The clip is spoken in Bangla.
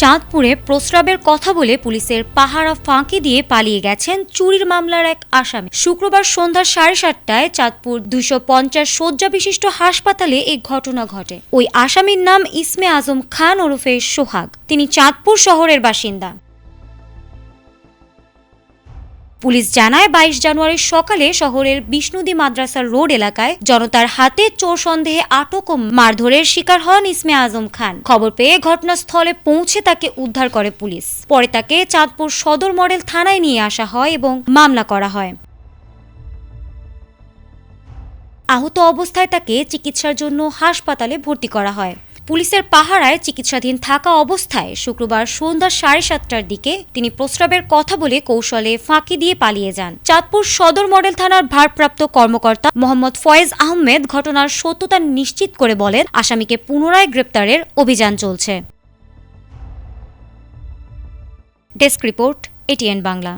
চাঁদপুরে প্রস্রাবের কথা বলে পুলিশের পাহারা ফাঁকি দিয়ে পালিয়ে গেছেন চুরির মামলার এক আসামি। শুক্রবার সন্ধ্যা 7:30টায় চাঁদপুর 250 শয্যা বিশিষ্ট হাসপাতালে এই ঘটনা ঘটে। ওই আসামির নাম ইসমে আজম খান ওরফে সোহাগ। তিনি চাঁদপুর শহরের বাসিন্দা। পুলিশ জানায় 22 জানুয়ারি সকালে শহরের বিষ্ণুদী মাদ্রাসা রোড এলাকায় জনতার হাতে চোর সন্দেহে আটক ও মারধরের শিকার হন ইসমে আজম খান। খবর পেয়ে ঘটনাস্থলে পৌঁছে তাকে উদ্ধার করে পুলিশ। পরে তাকে চাঁদপুর সদর মডেল থানায় নিয়ে আসা হয় এবং মামলা করা হয়। আহত অবস্থায় তাকে চিকিৎসার জন্য হাসপাতালে ভর্তি করা হয়। পুলিশের পাহারায় চিকিৎসাধীন থাকা অবস্থায় শুক্রবার সন্ধ্যা 7:30টার দিকে তিনি প্রস্রাবের কথা বলে কৌশলে ফাঁকি দিয়ে পালিয়ে যান। চাঁদপুর সদর মডেল থানার ভারপ্রাপ্ত কর্মকর্তা মোহাম্মদ ফয়েজ আহমেদ ঘটনার সত্যতা নিশ্চিত করে বলেন, আসামিকে পুনরায় গ্রেপ্তারের অভিযান চলছে। Desk report, ATN Bangla.